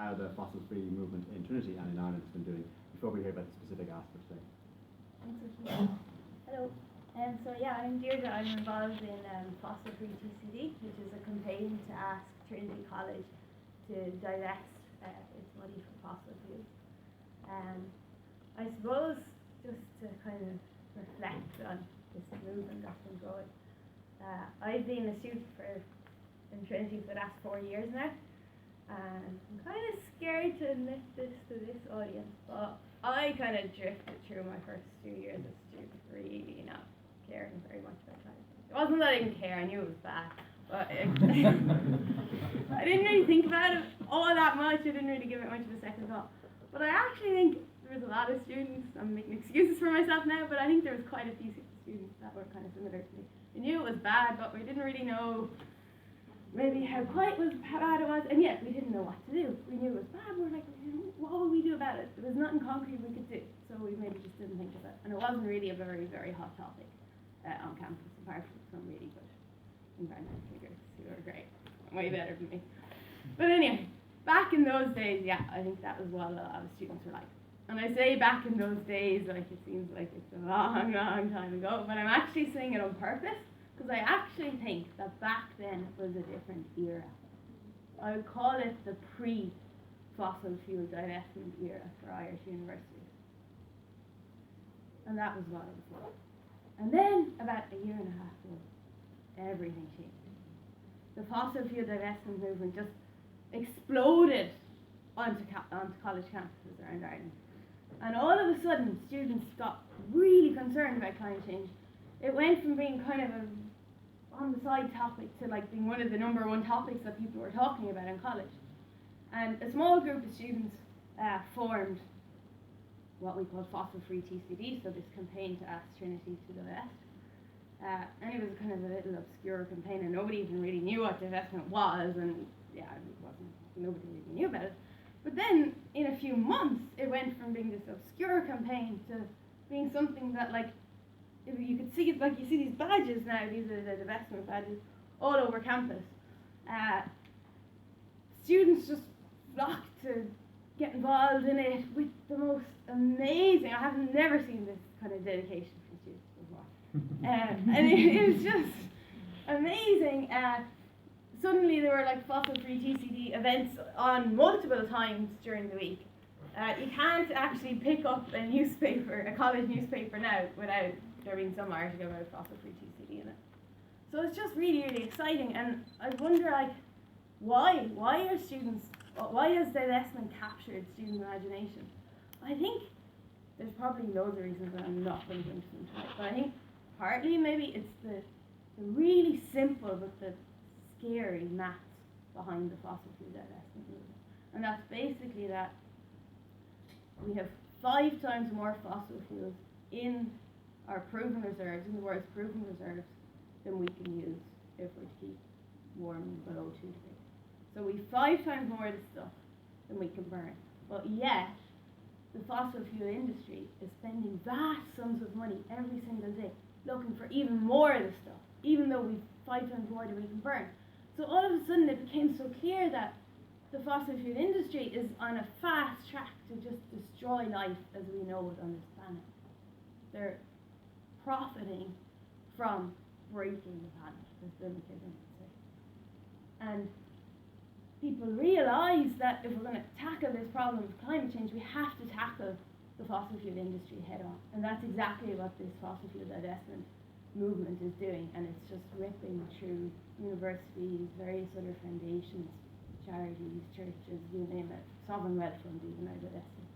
how the fossil-free movement in Trinity and in Ireland has been doing, before we hear about the specific aspects today. Thanks, Richie. Hello. So yeah, I'm Deirdre. I'm involved in fossil-free TCD, which is a campaign to ask Trinity College to divest its money from fossil fuels. I suppose just to kind of reflect on this movement that's been growing. I've been a student in Trinity for the last 4 years now, and I'm kind of scared to admit this to this audience, but I kind of drifted through my first 2 years as a student, really not caring very much about climate change. It wasn't that I didn't care, I knew it was bad, but I didn't really think about it all that much. I didn't really give it much of a second thought. But I actually think there was a lot of students, I'm making excuses for myself now, but I think there was quite a few students that were kind of similar to me. We knew it was bad, but we didn't really know maybe how bad it was, and yet we didn't know what to do. We knew it was bad, we were like, what would we do about it? There was nothing concrete we could do, so we maybe just didn't think of it. And it wasn't really a very, very hot topic on campus, apart from some really good environmental figures who are great, way better than me. But anyway, back in those days, yeah, I think that was what a lot of students were like. And I say back in those days, like it seems like it's a long, long time ago, but I'm actually saying it on purpose, because I actually think that back then was a different era. I would call it the pre-fossil fuel divestment era for Irish universities. And that was what it was like. And then, about a year and a half ago, everything changed. The fossil fuel divestment movement just exploded onto college campuses around Ireland. And all of a sudden, students got really concerned about climate change. It went from being kind of on the side topic to like being one of the #1 topics that people were talking about in college. And a small group of students formed what we call fossil-free TCD, so this campaign to ask Trinity to divest. And it was kind of a little obscure campaign, and nobody even really knew what divestment was, and yeah, nobody really knew about it. But then, in a few months, it went from being this obscure campaign to being something that, like, you could see it, like you see these badges now, these are the divestment badges, all over campus. Students just flocked to get involved in it with the most amazing, I have never seen this kind of dedication from students before. And it was just amazing. Suddenly there were like fossil-free TCD events on multiple times during the week. You can't actually pick up a newspaper, a college newspaper now, without there being some article about fossil-free TCD in it. So it's just really, really exciting, and I wonder, like, why has divestment captured student imagination? I think there's probably loads of reasons that I'm not going to go into them tonight, but I think partly maybe it's the really simple but the scary maths behind the fossil fuel divestment movement. And that's basically that we have 5 times more fossil fuels in our proven reserves, in the world's proven reserves, than we can use if we're to keep warming below 2 degrees. So we 5 times more of the stuff than we can burn. But yet, the fossil fuel industry is spending vast sums of money every single day looking for even more of the stuff, even though we've 5 times more than we can burn. So all of a sudden it became so clear that the fossil fuel industry is on a fast track to just destroy life as we know it on this planet. They're profiting from breaking the planet, as Bill McKibben would say. And people realise that if we're going to tackle this problem of climate change, we have to tackle the fossil fuel industry head on. And that's exactly what this fossil fuel divestment movement is doing, and it's just ripping through universities, various other foundations, charities, churches, you name it, sovereign wealth fund even are divesting.